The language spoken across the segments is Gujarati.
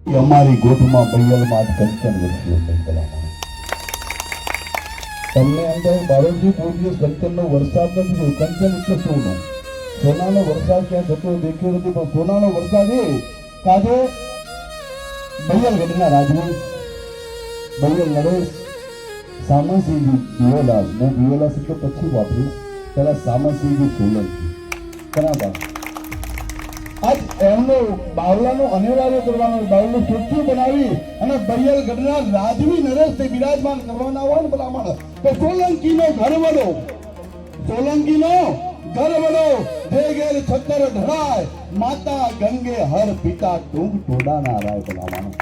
એ અમારી ગોઠમાં બૈયલમાં કંચન વસ્યો કંચલામાં તમને અંદર બારોજી કોઈ દિવસ કંચનનો વરસાદ નથી જોયો. કંચન એટલે સોનું. સોનાનો વરસાદ ક્યાં થતો દેખ્યો નથી, પણ સોનાનો વરસાદ એ કાજે બૈયલગઢના રાજવી બૈયલ નરેશ સામસિંહજી દિયોલાલ, હું દિયોલા શબ્દ પછી વાપરીશ, પહેલા સામસિંહજી સોલંકી બરાબર. આજ એમનો બાવલાનો અનિવાર્ય કરવાનો, બાવલું ચોખ્ખું બનાવી અને બૈયલગઢના રાજવી નરેશને બિરાજમાન કરવાના હોય ને ભલામણ તો સોલંકીનો ઘરવડો, સોલંકીનો ઘરવડો જે ઘેર છત્તર ઢળાય માતા ગંગે હર પિતા ટૂંક ટોડાના રાય ભલામણ.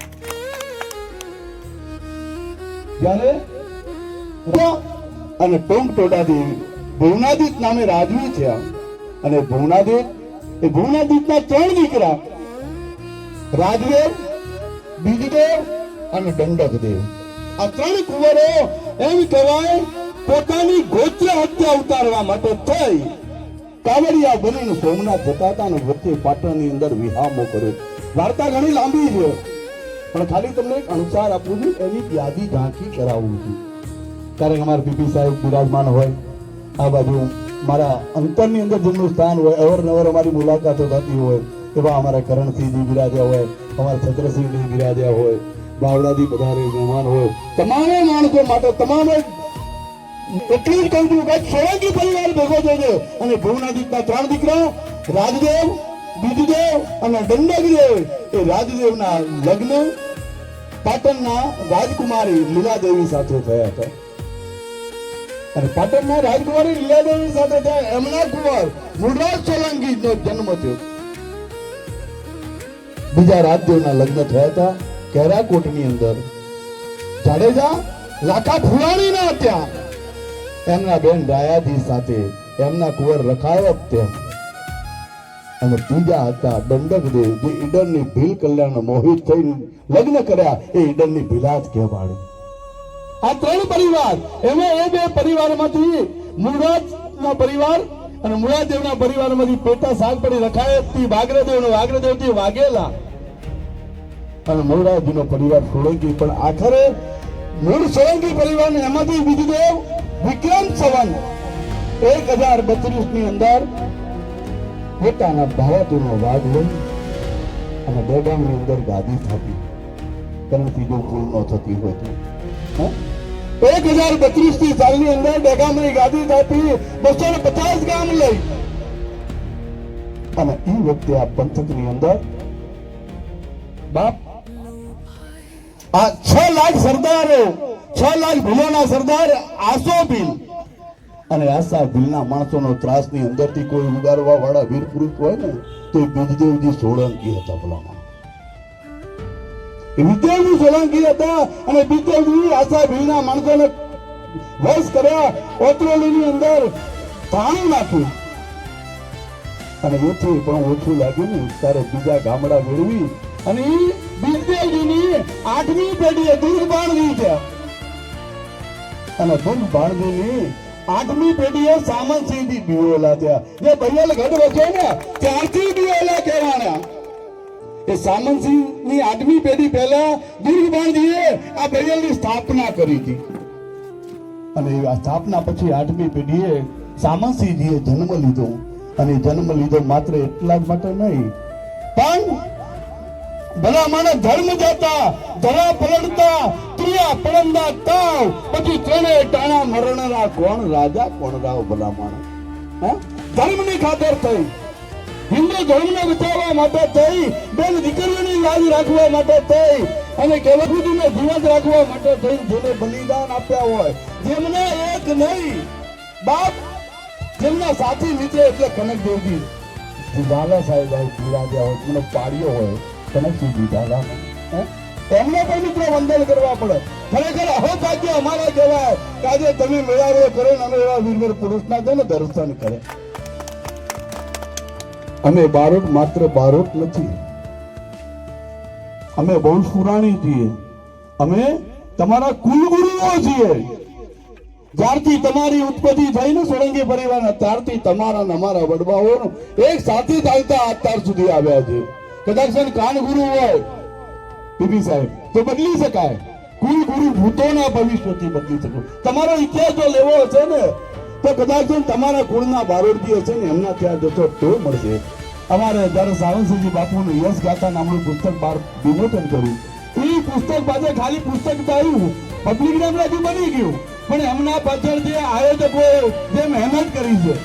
જ્યારે અને ટૂંક ટોડાથી ભુવનાદિત નામે રાજવી છે અને ભુવનાદિત એ ભુવનાદિતના 3 દીકરા રાજદેવ, બીજદેવ અને દંડકદેવ. આ 3 કુંવરો એમ કહેવાય પોતાની ગોત્ર હત્યા ઉતારવા માટે થઈ કાવડિયા બનીને સોમનાથ જતા હતા અને વચ્ચે પાટણની અંદર વિહામો કર્યો. વાર્તા ઘણી લાંબી છે પણ ખાલી તમને એક અનુસાર આપું છું, એની યાદી ઝાંખી કરાવું છું. કારણ અમારા પીપી સાહેબ બિરાજમાન હોય, આ બાજુ મારા અંતરની અંદર જેમનું સ્થાન હોય, અવારનવાર અમારી મુલાકાતો થતી હોય, એવા અમારા કરણસિંહજી બિરાજ્યા હોય, અમારા છત્રસિંહજી બિરાજ્યા હોય, બાવળાજી પધારે મહેમાન હોય, તમામે માણસો માટે તમામે એટલું જ કહું છું કે સોલંકી પરિવાર ભેગો થયો અને ભુવનાદિતના 3 દીકરા રાજદેવ, બીજદેવ અને દંડકદેવ એ રાજદેવના લગ્ન પાટણના રાજકુમારી લીલાદેવી સાથે થયા હતા અને પાટણના રાજકુમારી લીલાદેવી સાથે થયા એમના કુંવર મૂળરાજ સોલંકીનો જન્મ થયો. બીજા રાજદેવના લગ્ન થયા હતા કેરાકોટની અંદર જાડેજા લાખા ફુલાણીના ત્યાં એમના બેન રાયાજી સાથે એમના કુંવર રખાયત ત્યાં અને ત્રીજા હતા દંડકદેવ જે ઈડરની ભીલ કલ્યાણ મોહિત થઈને લગ્ન કર્યા એ ઈડરની ભીલા જ કહેવાય. આ 3 પરિવાર એમાં એ 2 પરિવારમાંથી મૂળરાજના પરિવાર અને મૂળાદેવના પરિવારમાંથી પેટા સાગ પડી રખાયતથી વાગ્રદેવનો, વાગ્રદેવથી વાઘેલા અને મૂળરાજનો પરિવાર સોલંકી. પણ આખરે મૂળ સોલંકી પરિવાર એમાંથી બીજદેવ વિક્રમ સંવત 1032 ની અંદર પોતાના ભાવતુનો વાઘ લઈ અને બેગામની અંદર ગાદી થાપી. કરણથી જો ભૂલ ન થતી હોય તો 1032 સાલની અંદર બેગામની ગાદી થાપી 250 ગામ લઈ અને એ વખતે આ પંથકની અંદર બાપ આ 6 લાખ સરદારો, 6 લાખ ભીલોના સરદાર આસો ભીલ અને આશા ભીલના માણસોનો ત્રાસની અંદરથી કોઈ ઉગારવા વાળા વીર પુરુષ હોય ને તો એ બીજદેવજી સોલંકી હતા. ભલામાં એ બીજદેવજી સોલંકી હતા અને બીજદેવજી આશા ભીલના માણસોને વશ કર્યા, ઓતરોલીની અંદર પાણી નાખ્યું અને એથી પણ ઓછું લાગ્યું ને ત્યારે બીજા ગામડા મેળવી અને એ બીજદેવજીની 8મી પેઢીએ દૂધ બાંધી છે અને દૂધ બાંધીની 8મી પેઢીએ સામંતસિંહજી દિયોલા થયા. જે બૈયલગઢ વચ્ચે ને ત્યારથી દિયોલા કહેવાના. એ સામંતસિંહની 8મી પેઢી પહેલા દૂધ બાંધીએ આ બૈયલની સ્થાપના કરી હતી અને આ સ્થાપના પછી 8મી પેઢીએ સામંતસિંહજીએ જન્મ લીધો અને જન્મ લીધો માત્ર એટલા જ માટે નહીં પણ ભલા માણસ ધર્મ જતા ધરા પલટતા ક્રિયા પડંદા તાવ પછી 3 ટાણા મરણના કોણ રાજા કોણ રાવ. ભલા માણસ ધર્મની ખાતર થઈ, હિન્દુ ધર્મને બચાવવા માટે થઈ, બેન દીકરીઓની લાજ રાખવા માટે થઈ અને કેવડુજીને જીવંત રાખવા માટે થઈ જેને બલિદાન આપ્યા હોય, જેમને એક નહીં બાપ જેમના સાથી નીચે એટલે કનકદેવજી ઝાલા સાહેબ બિરાજ્યા હોય, મને પાડ્યો હોય કનકસિંહજી ઝાલા એમને પણ મિત્રો વંદન કરવા પડે. ખરેખર અહોભાગ્ય અમારા કહેવાય કે આજે તમે મેળાવો કરે ને અમે એવા વીરવીર પુરુષના છે ને દર્શન કરે. અમે બારોટ માત્ર બારોટ નથી, અમે બહુ પુરાણી છીએ, અમે તમારા કુલગુરુઓ છીએ. જ્યારથી તમારી ઉત્પત્તિ થઈ ને સોલંકી પરિવારના ત્યારથી તમારા ને અમારા વડવાઓ એક સાથે ચાલતા અત્યાર સુધી આવ્યા છે. કદાચ કાનગુરુ હોય પીપી સાહેબ તો બદલી શકાય. કુલ ગુરુ ભૂતોના ભવિષ્યથી બદલી શકો. તમારો ઇતિહાસ જો લેવો હશે ને તો કદાચ તમારા કુળના બારોટજી હશે ને એમના ત્યાં જશો તો મળશે. અમારે જ્યારે સાવંતસિંહજી બાપુનું યશ ગાથા નામનું પુસ્તક બહાર વિમોચન કર્યું, એ પુસ્તક પાસે ખાલી પુસ્તક થયું, પબ્લિક નામલાથી બની ગયું, પણ એમના પાછળ જે આયોજકોએ જે મહેનત કરી છે,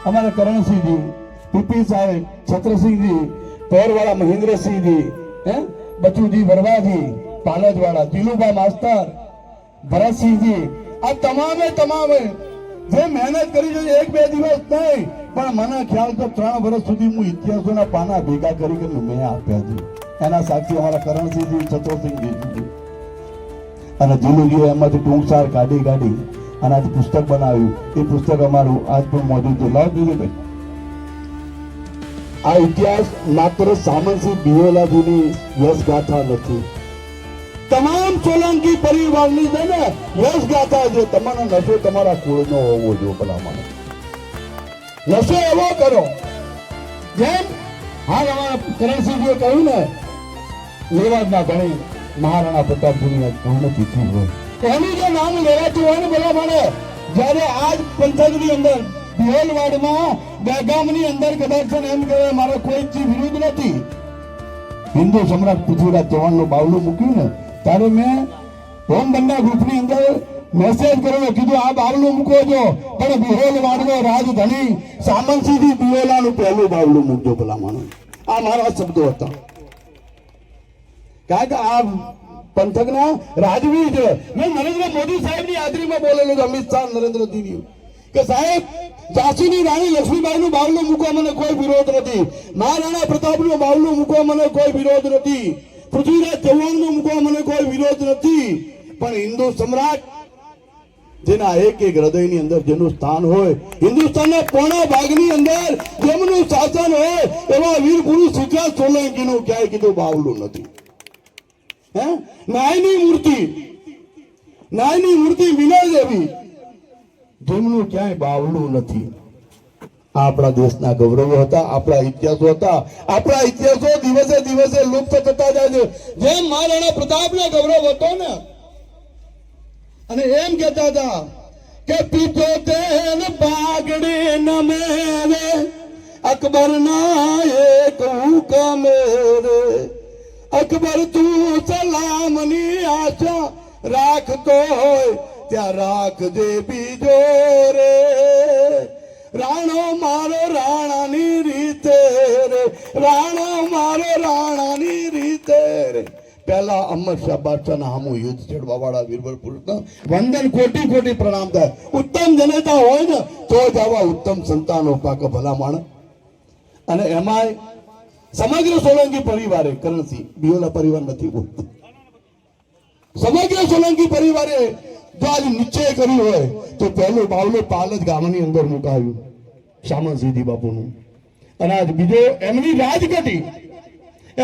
અમારા કરણસિંહજી, પીપી સાહેબ, છત્રસિંહજી, પૌરવાળા મહેન્દ્રસિંહજી, બચુજી વરવાજી, પાલજવાળા જીલુબા માસ્તર, ભરતસિંહજી, આ તમામે જે મહેનત કરી છે, એક બે દિવસ નહીં, પણ મને ખ્યાલ તો 3 વર્ષ સુધી હું ઇતિહાસોના પાના ભેગા કરી મેં આપ્યા છે. એના સાક્ષી અમારા કરણસિંહજી, છત્રસિંહજી અને જીલુજીએ એમાંથી ટૂંકસાર કાઢી અને આજે પુસ્તક બનાવ્યું. એ પુસ્તક અમારું આજ પણ મોજૂદ છે. લાવ દીધું. આ ઇતિહાસ માત્ર સામંતસિંહ બિયોલાજીની યશ ગાથા નથી, તમામ સોલંકી પરિવારની છે ને યશ ગાથા છે. તમારો નશો તમારા કુળનો હોવો જોઈએ. ભલામણ નશો એવો કરો જેમ હાલ અમારા કરણસિંહજીએ કહ્યું ને, લેવાડના ધણી મહારાણા પ્રતાપજીની પૂર્ણતિથિ હોય, એનું જે નામ લેવાતું હોય ને ભલામણ, જ્યારે આજ પંથકની અંદર બિહોલવાડમાં ગામની અંદર કદાચ એમ કહેવાય મારો કોઈ વિરોધ નથી. હિન્દુ સમ્રાટ પૃથ્વીરાજ ચૌહાણનું બાવલું મૂક્યું ને ત્યારે મેં હોમબંધના ગ્રુપની અંદર મેસેજ કર્યો, કીધું આ બાવલું મૂકો છો, પણ બિહોલવાડનો રાજધણી સામંતસિંહજી બિહોલાનું પહેલું બાવલું મૂકજો ભલામણ. આ મારા શબ્દો હતા. કારણ કે આ પંથકના રાજવી છે. મેં નરેન્દ્ર મોદી સાહેબની હાજરીમાં બોલેલું છે, અમિત શાહ નરેન્દ્રજી, કે સાહેબ ઝાંસીની રાણી લક્ષ્મીબાઈનું બાવલું મૂકવા મને કોઈ વિરોધ નથી, મહારાણા પ્રતાપનું બાવલું મૂકવા મને કોઈ વિરોધ નથી, પૃથ્વીરાજ ચૌહાણનું મૂકવા મને કોઈ વિરોધ નથી, પણ હિન્દુ સમ્રાટ જેના એક હૃદયની અંદર જેનું સ્થાન હોય, હિન્દુસ્તાનના પોણા ભાગની અંદર જેમનું શાસન હોય, એવા વીર પુરુષ સિદ્ધાર્થ સોલંકીનું ક્યાંય કીધું બાવલું નથી. નાયની મૂર્તિ વિનય દેવી જેમનું ક્યાંય બાવલું નથી. આપણા દેશના ગૌરવો હતા, આપણા ઇતિહાસો હતા. આપણા ઇતિહાસો દિવસે દિવસે લુપ્ત થતા જાય છે. જેમ મહારાણા પ્રતાપના ગૌરવ હતો ને, અને એમ કહેતા હતા કે પીતો તેલ બાગડી ન મેરે અકબર ના એક હુકમ રે, અકબર તું સલામની આશા રાખતો હોય ત્યાં રાખજે બીજો રે, રાણો મારો રાણાની રીતે રે, રાણો મારો રાણાની રીતે રે. પહેલા અમર શાહ બાદશાહના સામું યુદ્ધ છેડવા વાળા વીરવર પુરુષના વંદન કોટી પ્રણામ થાય. ઉત્તમ જનેતા હોય ને તો જ આવા ઉત્તમ સંતાનો પાકે ભલામણ. અને એમાંય સમગ્ર સોલંકી પરિવારે, કરણસિંહ બિયોલા પરિવાર નથી બોલતો, સમગ્ર સોલંકી પરિવારે જો આજ નિશ્ચય કર્યું હોય તો પહેલું બાવલું પાલજ ગામની અંદર મુકાયું સામંતસિંહજી બાપુનું. અને આજ બીજો એમની રાજગઢી,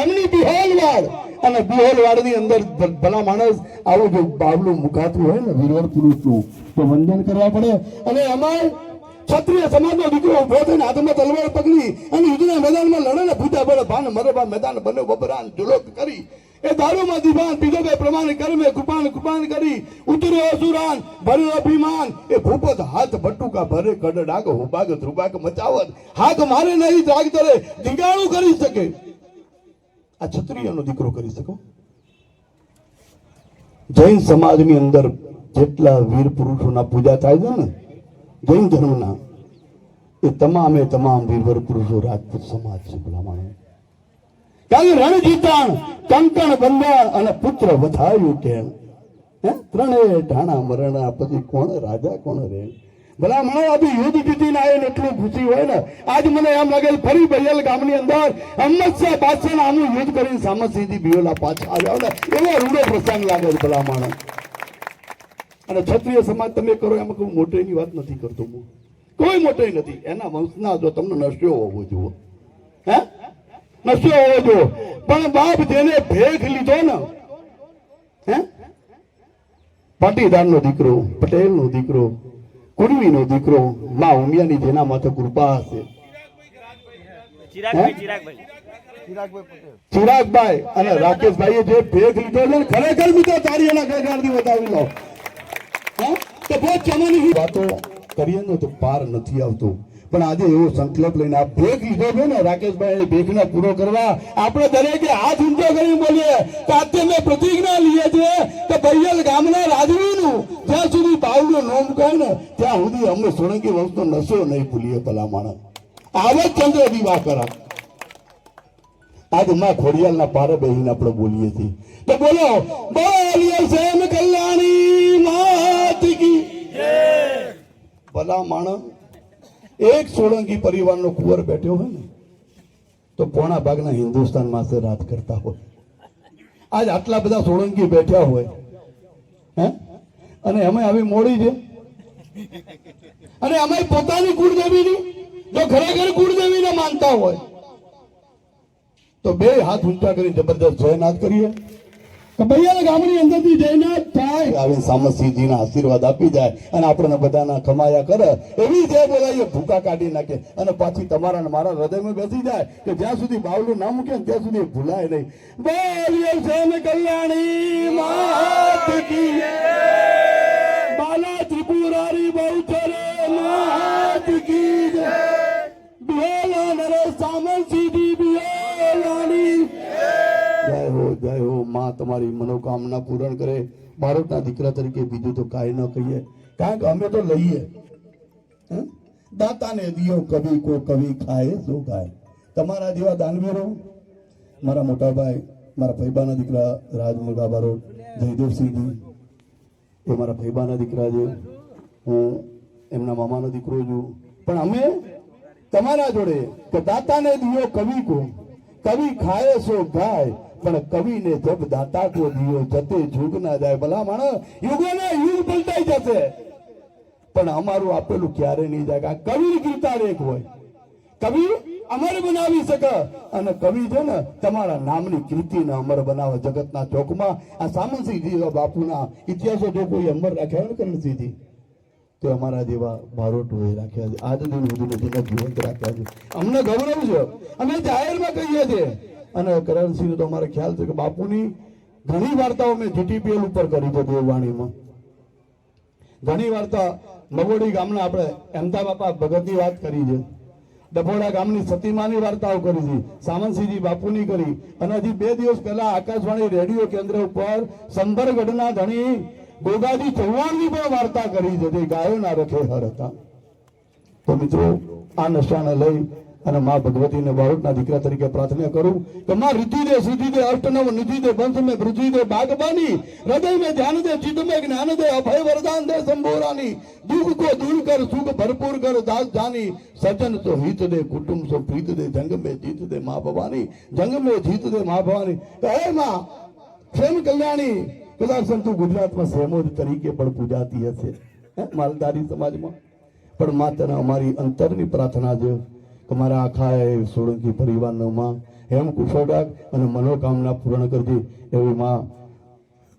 એમની બિહોલવાડ, અને બિહોલવાડની અંદર ભલા માણસ આવું જો બાવલું મુકાતું હોય ને વીરવર પુરુષનું તો વંદન કરવા પડે. અને એમાં ક્ષત્રિય સમાજનો દીકરો ઉભો થઈને હાથમાં તલવાર પકડી અને યુદ્ધના મેદાનમાં લડે ને, પૂજા બળે ભાન મરબા મેદાન બને બબરાન જુલોક કરી, એ દારૂમાં દીવાન પીધો કે પ્રમાણ કરમે કૃપાન કરી, ઉતર્યો અસુરાન ભર્યો અભિમાન, એ ભૂપત હાથ ભટુકા ભરે કડ ડાગ હુબાગ ધ્રુબાગ મચાવત, હાથ મારે નહીં ત્રાગ તરે ધીંગાણું કરી શકે. આ ક્ષત્રિયનો દીકરો કરી શકો. જૈન સમાજની અંદર જેટલા વીર પુરુષોના પૂજા થાય છે ને જૈન ધર્મના, એ તમામ વીરવર પુરુષો રાજપૂત સમાજ છે ભલામણ. કારણ કે રણજીતાણ કંકણ બંધાણ અને પુત્ર વધાયું કેમ, ત્રણે ઢાણા મરણા પછી કોણ રાજા કોણ રે. ભલા મને આ યુદ્ધ જીતીને આવે ને એટલું ખુશી હોય ને. આજ મને એમ લાગે ફરી બૈયલ ગામની અંદર અહમદશાહ બાદશાહ આનું યુદ્ધ કરીને સામંતસિંહજી બિયોલા પાછા આવ્યા ને એવો રૂડો પ્રસંગ લાગે ભલા માણસ. અને ક્ષત્રિય સમાજ તમે કરો એમાં કોઈ મોટાઈની વાત નથી કરતો હું, કોઈ મોટાઈ નથી. એના વંશના જો તમને નશ્યો હોવો જોઈએ, નશ્યો હોવો જોઈએ. પણ બાપ જેને ભેખ લીધો ને, પાટીદારનો દીકરો, પટેલનો દીકરો, કુર્મીનો દીકરો, માં ઉમિયાની જેના માથે કૃપા હશે, ચિરાગભાઈ અને રાકેશભાઈએ જે ભેગ લીધો છે ને, ખરેખર મિત્રો તારી એના ગળગાળથી બતાવી લો. હા, તો બહુ ચમની વાતો કરીએ ને તો પાર નથી આવતું, પણ આજે એવો સંકલ્પ લઈને આ ભેગ લીધો છે ને રાકેશભાઈ, ભેગને પૂરો કરવા આપણે દરેકે હાથ ઊંચો કરી બોલીએ કે આજે મેં પ્રતિજ્ઞા લઈએ છે કે બૈયલ ગામના રાજવીનું જ્યાં સુધી બાવલું નો મુકાય ને ત્યાં સુધી અમે સોલંકી વંશનો નશો નહીં ભૂલીએ. ભલા માણસ આવે ચંદ્ર દિવાકર આજ માં ખોડિયાલના પારે બેહીને આપણે બોલીએ છીએ. તો બોલો, બોલીએ સેમ કલ્યાણી માત કી જય. ભલા માણસ એક સોલંકી પરિવારનો કુંવર બેઠો હોય ને તો પોણા ભાગના હિન્દુસ્તાનમાં સે રાજ કરતા હોય. આજ આટલા બધા સોલંકી બેઠા હોય હે, અને અમે આવી મોડી છે, અને અમે પોતાની કુળદેવીની જો ખરેખર કુળદેવીને માનતા હોય તો બે હાથ ઊંચા કરી જબરદસ્ત જયનાથ કરીએ કે ભૈયા ગામની અંદરથી જયનાથ થાય, આવી સામસિંહજીના આશીર્વાદ આપી જાય અને આપણને બધાના કમાયા કરે એવી જય બોલાવીએ, ભૂકા કાઢી નાખે અને પાછી તમારા ને મારા હૃદયમાં બેસી જાય કે જ્યાં સુધી બાવલું ના મૂકે ત્યાં સુધી ભૂલાય નહીં. બોલીએ સેમ કલ્યાણી માત કી જય. બાલા ત્રિપુરારી બહુચર માત કી જય. બિહોલા નરેશ સામસિંહજી બિહોલાની જય હો. માં તમારી મનોકામના પૂરણ કરે. ભારતના દીકરા તરીકે બીજું તો કાંઈ ન કહીએ, કારણ કે અમે તો લઈએ દાતાને દિયો કવિ કો કવિ ખાય શું ખાય. તમારા જેવા દાનવીરો, મારા મોટા ભાઈ, મારા ફૈબાના દીકરા રાજમુગા બારોટ જયદેવસિંહજી, એ મારા ફૈબાના દીકરા છે, હું એમના મામાનો દીકરો છું. પણ અમે તમારા જોડે કે દાતાને દિયો કવિ કો કવિ ખાય સો ગાય, પણ કવિને જબ દાતા કો દિયો જતે જુગ ના જાય. ભલા માણસ યુગોના યુગ પલટાઈ જશે પણ અમારું આપેલું ક્યારે નહીં જાય. આ કવિ કીર્તાર એક હોય, કવિ અમર બનાવી શકે, અને કવિ છે ને તમારા નામની કીર્તિને અમર બનાવે જગતના ચોકમાં. આ સામંતસિંહજી બાપુના ઇતિહાસો જો કોઈ અમર રાખ્યા ને કરણસિંહજી, તો અમારા જેવા બારોટોએ રાખ્યા છે, આજ દિન સુધીને જીવંત રાખ્યા છે. અમને ગૌરવ છે, અમે જાહેરમાં કહીએ છીએ. અને કરણસિંહ તો અમારે ખ્યાલ છે કે બાપુની ઘણી વાર્તાઓ મેં જીટીપીએલ ઉપર કરી છે, દેવવાણીમાં ઘણી વાર્તા. મગોડી ગામના આપણે અમદાવાદ ભગતની વાત કરી છે, ડભોડા ગામની સતીમાની વાર્તાઓ કરી છે, સામંતસિંહજી બાપુની કરી, અને હજી 2 દિવસ પહેલા આકાશવાણી રેડિયો કેન્દ્ર ઉપર સંભરગઢના ધણી ગોગાજી ચૌહાણની પણ વાર્તા કરી છે, તે ગાયોના રખે હર હતા. તો મિત્રો આ નશાને લઈ અને માં ભગવતીને બારોટના દીકરા તરીકે પ્રાર્થના કરું કે માં રિદ્ધિ દે સિદ્ધિ દે અષ્ટનવ નિધિ દે બંધ में वृद्धि दे बागबानी, हृदय में ध्यान दे, चित्त में ज्ञान दे, अभय वरदान दे संबोरानी, दुख को दूर कर सुख भरपूर कर दास जानी, सजन तो हित दे कुटुंब सो प्रीत दे, जंग में जीत दे माँ भवानी, जंग में जीत दे माँ भवानी. हे माँ प्रेम कल्याणी. કદાચ સંતુ ગુજરાતમાં સેમોજ તરીકે પણ પૂજાતી હશે માલધારી સમાજમાં, પણ માત્ર અમારી અંતરની પ્રાર્થના છે કે મારા આખા સોલંકી પરિવારનો માં હેમ કુશોડાક અને મનોકામના પૂર્ણ કરતી એવી માં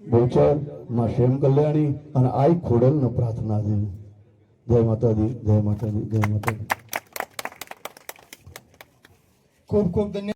બહુચર, માં શેમ કલ્યાણી અને આઈ ખોડલનો પ્રાર્થના છે. જય માતાજી, જય માતાજી, જય માતાજી. ખૂબ ખૂબ ધન્યવાદ.